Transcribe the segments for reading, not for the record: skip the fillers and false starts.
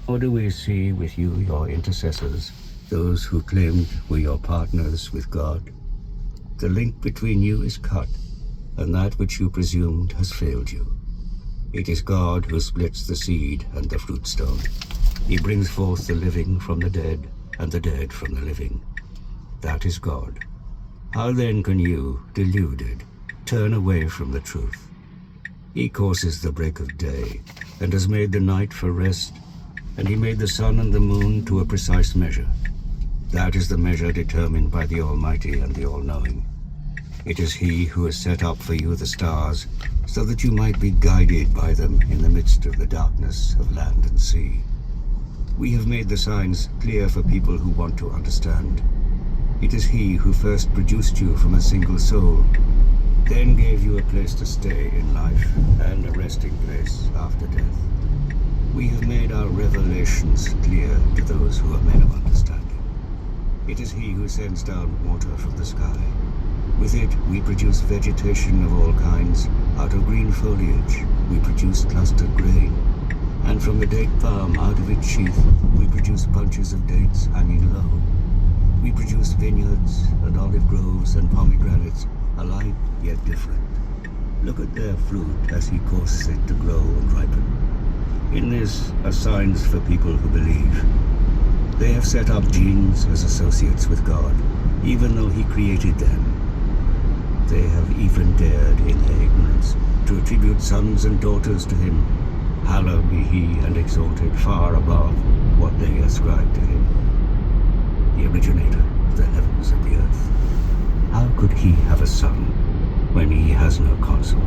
Or do we see with you your intercessors, those who claimed were your partners with God? The link between you is cut, and that which you presumed has failed you. It is God who splits the seed and the fruit stone. He brings forth the living from the dead, and the dead from the living. That is God. How then can you, deluded, turn away from the truth? He causes the break of day, and has made the night for rest, and he made the sun and the moon to a precise measure. That is the measure determined by the Almighty and the All-Knowing. It is he who has set up for you the stars, so that you might be guided by them in the midst of the darkness of land and sea. We have made the signs clear for people who want to understand. It is he who first produced you from a single soul, then gave you a place to stay in life and a resting place after death. We have made our revelations clear to those who are men of understanding. It is he who sends down water from the sky. With it we produce vegetation of all kinds. Out of green foliage we produce clustered grain. And from the date palm out of its sheath we produce bunches of dates hanging low. We produce vineyards and olive groves and pomegranates, alike yet different. Look at their fruit as he causes it to grow and ripen. In this are signs for people who believe. They have set up genes as associates with God, even though he created them. They have even dared, in their ignorance, to attribute sons and daughters to him. Hallowed be he and exalted far above what they ascribe to him. The originator of the heavens and the earth. How could he have a son when he has no consort?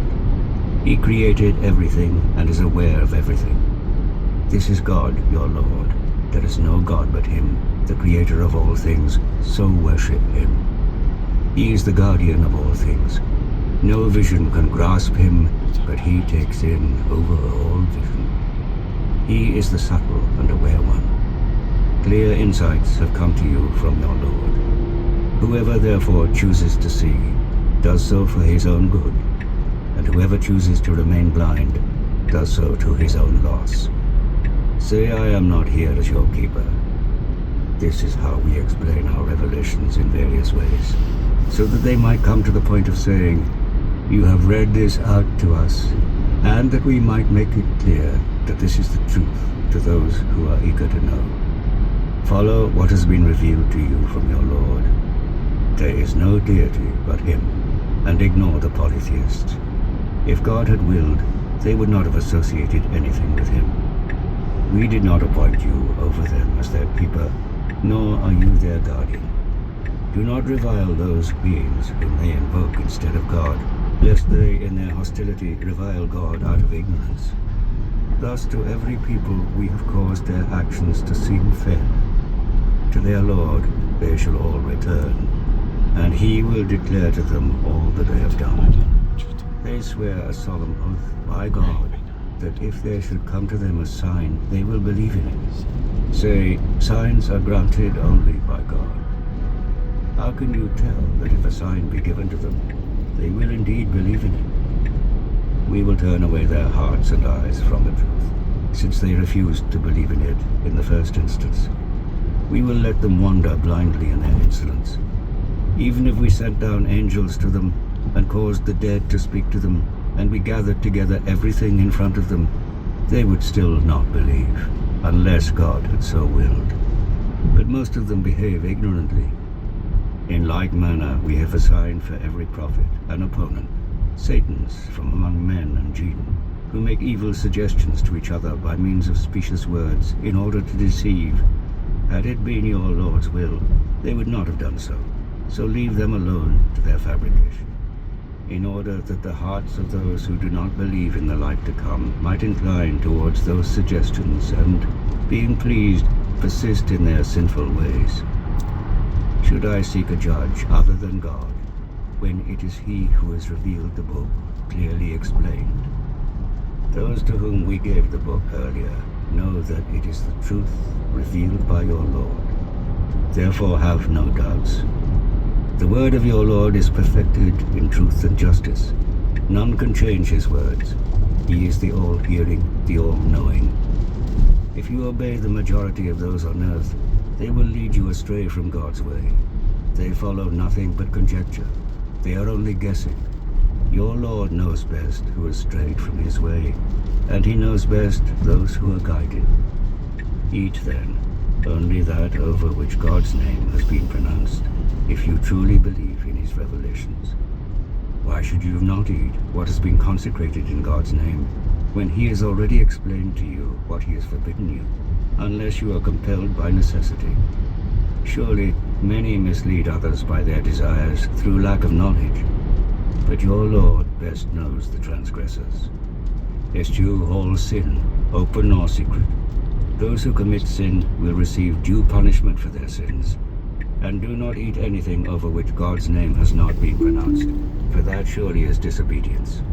He created everything and is aware of everything. This is God, your Lord. There is no God but him, the creator of all things, so worship him. He is the guardian of all things. No vision can grasp him, but he takes in over all vision. He is the subtle and aware one. Clear insights have come to you from your Lord. Whoever therefore chooses to see, does so for his own good, and whoever chooses to remain blind, does so to his own loss. Say I am not here as your keeper. This is how we explain our revelations in various ways, so that they might come to the point of saying, you have read this out to us, and that we might make it clear that this is the truth to those who are eager to know. Follow what has been revealed to you from your Lord. There is no deity but him, and ignore the polytheists. If God had willed, they would not have associated anything with him. We did not appoint you over them as their keeper, nor are you their guardian. Do not revile those beings whom they invoke instead of God, lest they in their hostility revile God out of ignorance. Thus to every people we have caused their actions to seem fair. To their Lord they shall all return, and he will declare to them all that they have done. They swear a solemn oath by God that if there should come to them a sign, they will believe in it. Say, signs are granted only by God. How can you tell that if a sign be given to them, they will indeed believe in it? We will turn away their hearts and eyes from the truth, since they refused to believe in it in the first instance. We will let them wander blindly in their insolence. Even if we sent down angels to them, and caused the dead to speak to them, and we gathered together everything in front of them, they would still not believe, unless God had so willed. But most of them behave ignorantly. In like manner we have assigned for every prophet an opponent, Satans from among men and jinn, who make evil suggestions to each other by means of specious words in order to deceive. Had it been your Lord's will, they would not have done so, so leave them alone to their fabrication, in order that the hearts of those who do not believe in the life to come might incline towards those suggestions and, being pleased, persist in their sinful ways. Should I seek a judge other than God, when it is he who has revealed the book, clearly explained? Those to whom we gave the book earlier know that it is the truth revealed by your Lord. Therefore have no doubts. The word of your Lord is perfected in truth and justice. None can change his words. He is the all-hearing, the all-knowing. If you obey the majority of those on earth, they will lead you astray from God's way. They follow nothing but conjecture. They are only guessing. Your Lord knows best who has strayed from his way, and he knows best those who are guided. Eat then only that over which God's name has been pronounced, if you truly believe in his revelations. Why should you not eat what has been consecrated in God's name, when he has already explained to you what he has forbidden you, unless you are compelled by necessity? Surely many mislead others by their desires through lack of knowledge, but your Lord best knows the transgressors. Eschew all sin, open or secret. Those who commit sin will receive due punishment for their sins. And do not eat anything over which God's name has not been pronounced, for that surely is disobedience.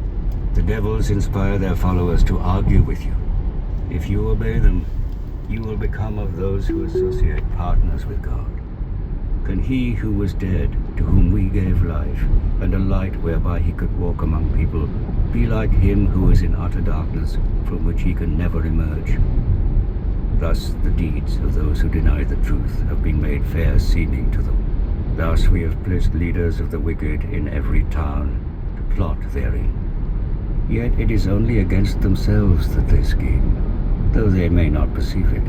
The devils inspire their followers to argue with you. If you obey them, you will become of those who associate partners with God. Can he who was dead, to whom we gave life, and a light whereby he could walk among people, be like him who is in utter darkness, from which he can never emerge? Thus the deeds of those who deny the truth have been made fair seeming to them. Thus we have placed leaders of the wicked in every town to plot therein. Yet it is only against themselves that they scheme, though they may not perceive it.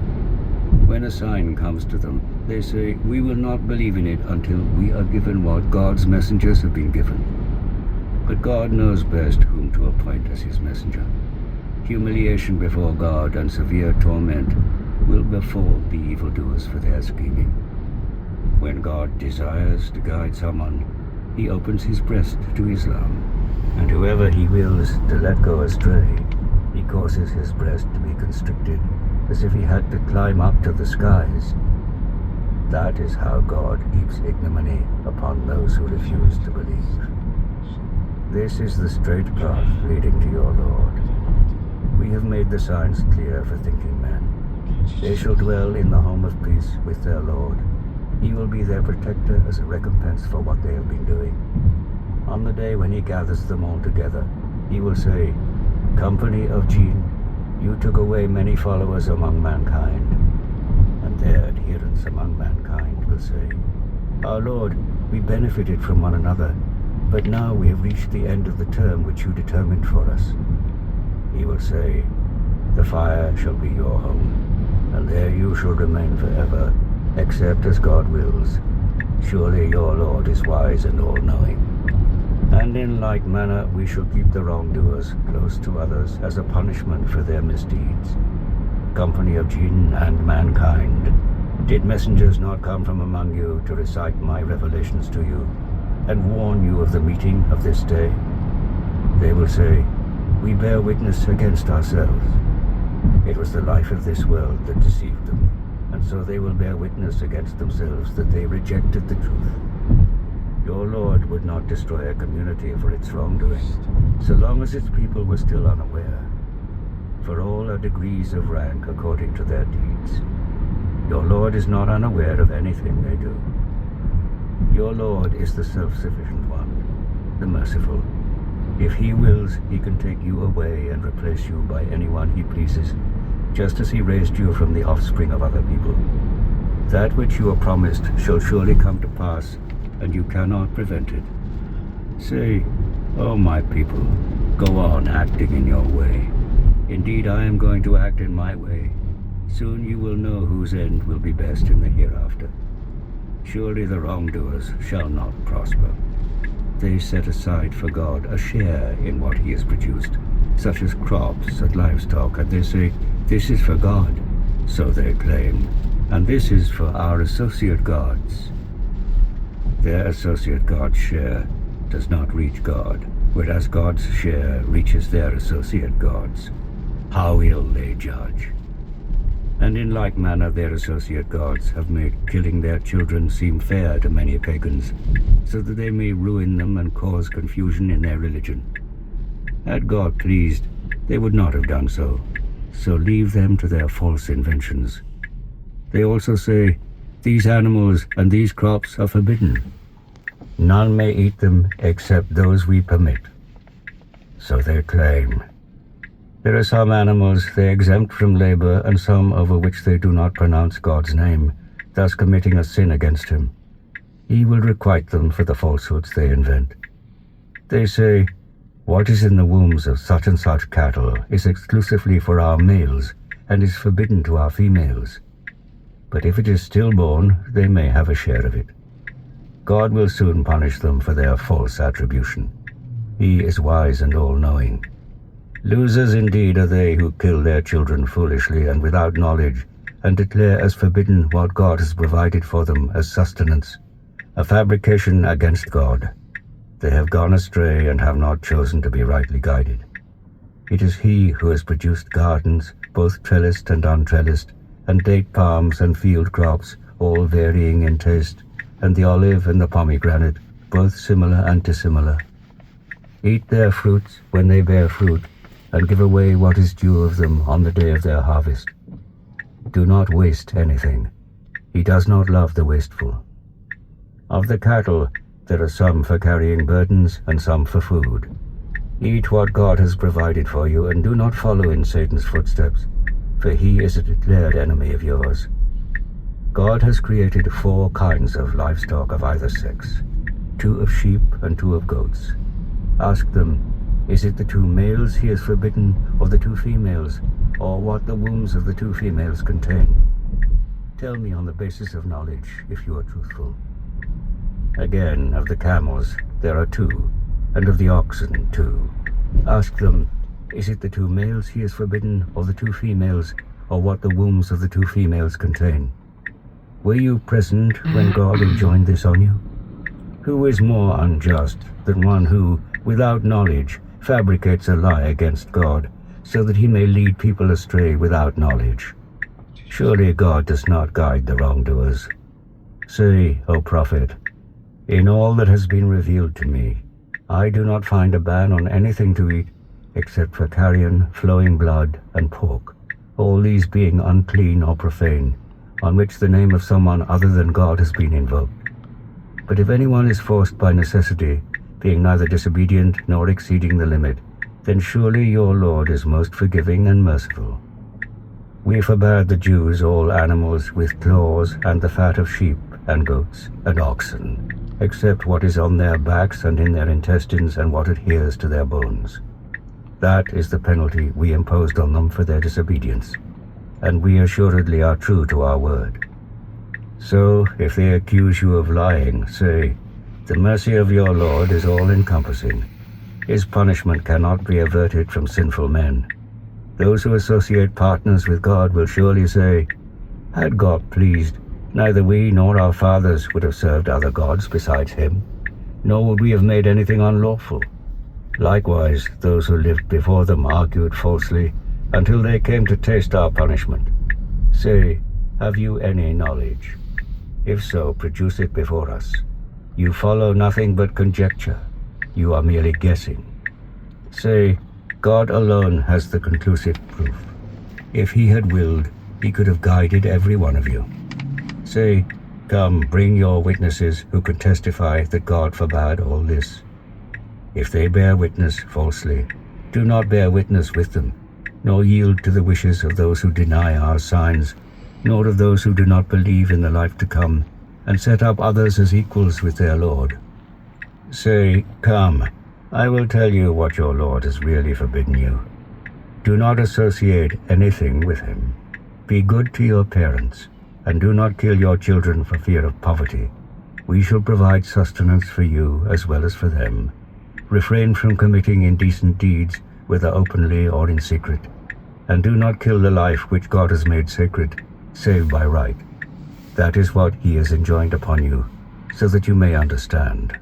When a sign comes to them, they say, "We will not believe in it until we are given what God's messengers have been given." But God knows best whom to appoint as his messenger. Humiliation before God and severe torment will befall the evildoers for their scheming. When God desires to guide someone, he opens his breast to Islam, and whoever he wills to let go astray, he causes his breast to be constricted, as if he had to climb up to the skies. That is how God heaps ignominy upon those who refuse to believe. This is the straight path leading to your Lord. We have made the signs clear for thinking men. They shall dwell in the home of peace with their Lord. He will be their protector as a recompense for what they have been doing. On the day when he gathers them all together, he will say, "Company of jinn, you took away many followers among mankind." And their adherents among mankind will say, "Our Lord, we benefited from one another, but now we have reached the end of the term which you determined for us." He will say, "The fire shall be your home, and there you shall remain forever, except as God wills. Surely your Lord is wise and all-knowing." And in like manner we shall keep the wrongdoers close to others as a punishment for their misdeeds. Company of jinn and mankind, did messengers not come from among you to recite my revelations to you, and warn you of the meeting of this day? They will say, "We bear witness against ourselves. It was the life of this world that deceived them, and so they will bear witness against themselves that they rejected the truth." Your Lord would not destroy a community for its wrongdoing, so long as its people were still unaware. For all are degrees of rank according to their deeds. Your Lord is not unaware of anything they do. Your Lord is the self-sufficient one, the merciful. If he wills, he can take you away and replace you by anyone he pleases, just as he raised you from the offspring of other people. That which you are promised shall surely come to pass, and you cannot prevent it. Say, "O my people, go on acting in your way. Indeed, I am going to act in my way. Soon you will know whose end will be best in the hereafter. Surely the wrongdoers shall not prosper. They set aside for God a share in what he has produced, such as crops and livestock, and they say, 'This is for God,' so they claim, 'and this is for our associate gods.' Their associate god's share does not reach God, whereas God's share reaches their associate gods. How ill they judge. And in like manner their associate gods have made killing their children seem fair to many pagans, so that they may ruin them and cause confusion in their religion. Had God pleased, they would not have done so, so leave them to their false inventions. They also say, 'These animals and these crops are forbidden. None may eat them except those we permit.' So they claim. There are some animals they exempt from labor, and some over which they do not pronounce God's name, thus committing a sin against him. He will requite them for the falsehoods they invent. They say, what is in the wombs of such and such cattle is exclusively for our males and is forbidden to our females. But if it is stillborn, they may have a share of it. God will soon punish them for their false attribution. He is wise and all-knowing. Losers indeed are they who kill their children foolishly and without knowledge, and declare as forbidden what God has provided for them as sustenance, a fabrication against God. They have gone astray and have not chosen to be rightly guided. It is He who has produced gardens, both trellised and untrellised, and date palms and field crops, all varying in taste, and the olive and the pomegranate, both similar and dissimilar. Eat their fruits when they bear fruit, and give away what is due of them on the day of their harvest. Do not waste anything. He does not love the wasteful. Of the cattle, there are some for carrying burdens and some for food. Eat what God has provided for you, and do not follow in Satan's footsteps, for he is a declared enemy of yours. God has created 4 kinds of livestock of either sex, 2 of sheep and 2 of goats. Ask them, is it the 2 males he has forbidden, or the 2 females, or what the wombs of the 2 females contain? Tell me on the basis of knowledge, if you are truthful. Again, of the camels, there are 2, and of the oxen 2. Ask them, is it the 2 males he has forbidden, or the 2 females, or what the wombs of the 2 females contain? Were you present when God enjoined this on you? Who is more unjust than one who, without knowledge, fabricates a lie against God, so that he may lead people astray without knowledge? Surely God does not guide the wrongdoers. Say, O Prophet, in all that has been revealed to me, I do not find a ban on anything to eat, except for carrion, flowing blood, and pork, all these being unclean or profane, on which the name of someone other than God has been invoked. But if anyone is forced by necessity, being neither disobedient nor exceeding the limit, then surely your Lord is most forgiving and merciful. We forbade the Jews all animals with claws and the fat of sheep and goats and oxen, except what is on their backs and in their intestines and what adheres to their bones. That is the penalty we imposed on them for their disobedience, and we assuredly are true to our word. So, if they accuse you of lying, say, the mercy of your Lord is all-encompassing. His punishment cannot be averted from sinful men. Those who associate partners with God will surely say, had God pleased, neither we nor our fathers would have served other gods besides him, nor would we have made anything unlawful. Likewise, those who lived before them argued falsely until they came to taste our punishment. Say, have you any knowledge? If so, produce it before us. You follow nothing but conjecture. You are merely guessing. Say, God alone has the conclusive proof. If he had willed, he could have guided every one of you. Say, come, bring your witnesses who can testify that God forbade all this. If they bear witness falsely, do not bear witness with them, nor yield to the wishes of those who deny our signs, nor of those who do not believe in the life to come, and set up others as equals with their Lord. Say, come, I will tell you what your Lord has really forbidden you. Do not associate anything with him. Be good to your parents, and do not kill your children for fear of poverty. We shall provide sustenance for you as well as for them. Refrain from committing indecent deeds, whether openly or in secret, and do not kill the life which God has made sacred, save by right. That is what he has enjoined upon you, so that you may understand.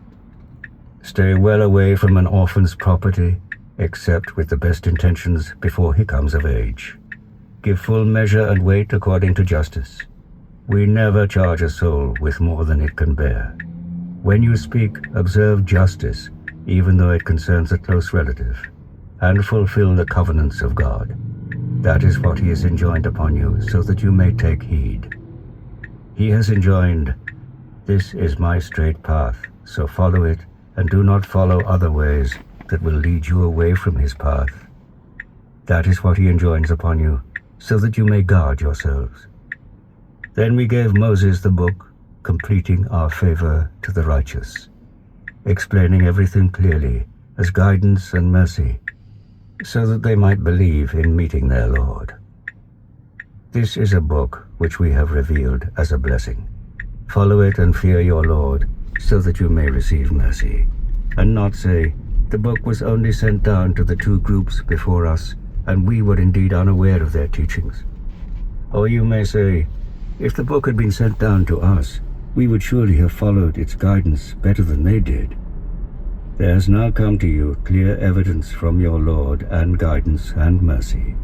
Stay well away from an orphan's property, except with the best intentions before he comes of age. Give full measure and weight according to justice. We never charge a soul with more than it can bear. When you speak, observe justice, even though it concerns a close relative, and fulfill the covenants of God. That is what he has enjoined upon you, so that you may take heed. He has enjoined, this is my straight path, so follow it, and do not follow other ways that will lead you away from his path. That is what he enjoins upon you, so that you may guard yourselves. Then we gave Moses the book, completing our favor to the righteous, explaining everything clearly as guidance and mercy, so that they might believe in meeting their Lord. This is a book which we have revealed as a blessing. Follow it and fear your Lord, so that you may receive mercy, and not say, the book was only sent down to the two groups before us, and we were indeed unaware of their teachings. Or you may say, if the book had been sent down to us, we would surely have followed its guidance better than they did. There has now come to you clear evidence from your Lord and guidance and mercy.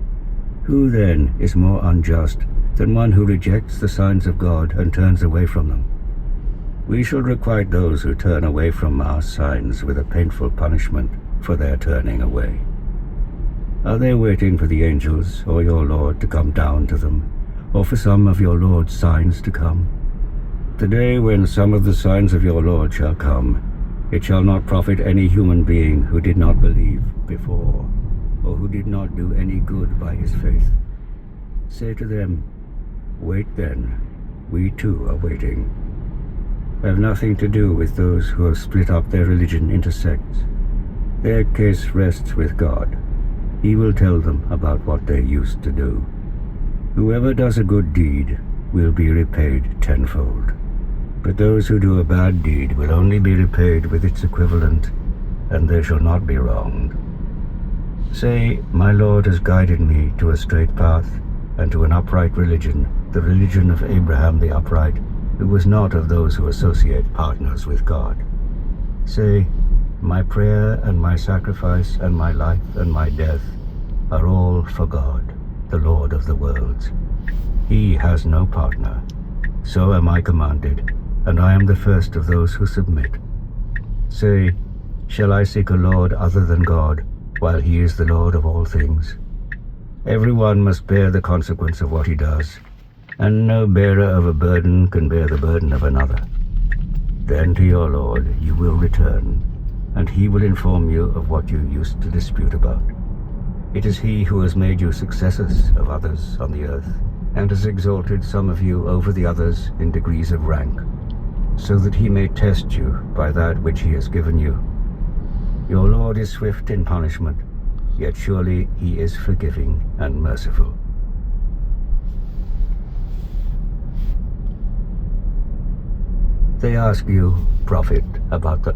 Who then is more unjust than one who rejects the signs of God and turns away from them? We shall requite those who turn away from our signs with a painful punishment for their turning away. Are they waiting for the angels or your Lord to come down to them, or for some of your Lord's signs to come? The day when some of the signs of your Lord shall come, it shall not profit any human being who did not believe before, or who did not do any good by his faith. Say to them, wait then, we too are waiting. Have nothing to do with those who have split up their religion into sects. Their case rests with God. He will tell them about what they used to do. Whoever does a good deed will be repaid tenfold. But those who do a bad deed will only be repaid with its equivalent, and they shall not be wronged. Say, my Lord has guided me to a straight path, and to an upright religion, the religion of Abraham the upright, who was not of those who associate partners with God. Say, my prayer and my sacrifice and my life and my death are all for God, the Lord of the worlds. He has no partner. So am I commanded, and I am the first of those who submit. Say, shall I seek a Lord other than God, while he is the Lord of all things? Everyone must bear the consequence of what he does, and no bearer of a burden can bear the burden of another. Then to your Lord you will return, and he will inform you of what you used to dispute about. It is he who has made you successors of others on the earth, and has exalted some of you over the others in degrees of rank, so that he may test you by that which he has given you. Your Lord is swift in punishment, yet surely he is forgiving and merciful. They ask you, Prophet, about the...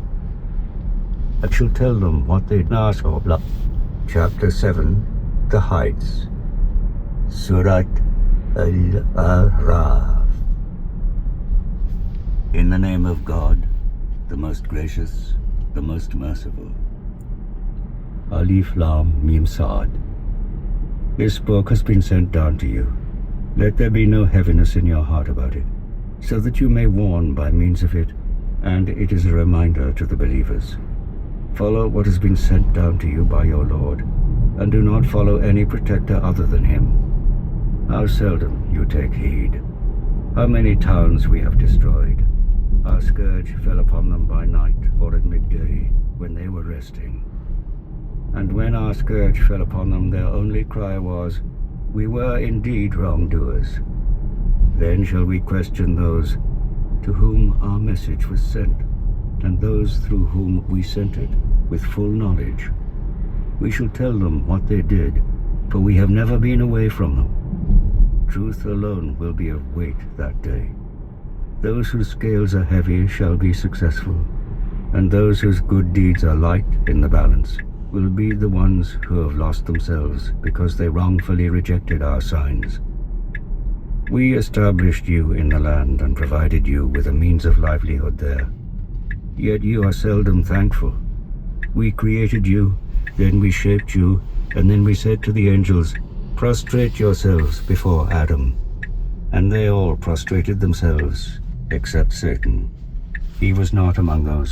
I shall tell them what they ask of. Chapter 7, The Heights. Surah Al-Araf. In the name of God, the most gracious, the most merciful. Alif Lam Mim Sad. This book has been sent down to you. Let there be no heaviness in your heart about it, so that you may warn by means of it, and it is a reminder to the believers. Follow what has been sent down to you by your Lord, and do not follow any protector other than him. How seldom you take heed. How many towns we have destroyed. Our scourge fell upon them by night or at midday, when they were resting. And when our scourge fell upon them, their only cry was, we were indeed wrongdoers. Then shall we question those to whom our message was sent, and those through whom we sent it, with full knowledge. We shall tell them what they did, for we have never been away from them. Truth alone will be of weight that day. Those whose scales are heavy shall be successful, and those whose good deeds are light in the balance will be the ones who have lost themselves because they wrongfully rejected our signs. We established you in the land and provided you with a means of livelihood there. Yet you are seldom thankful. We created you, then we shaped you, and then we said to the angels, prostrate yourselves before Adam. And they all prostrated themselves, except Satan. He was not among those who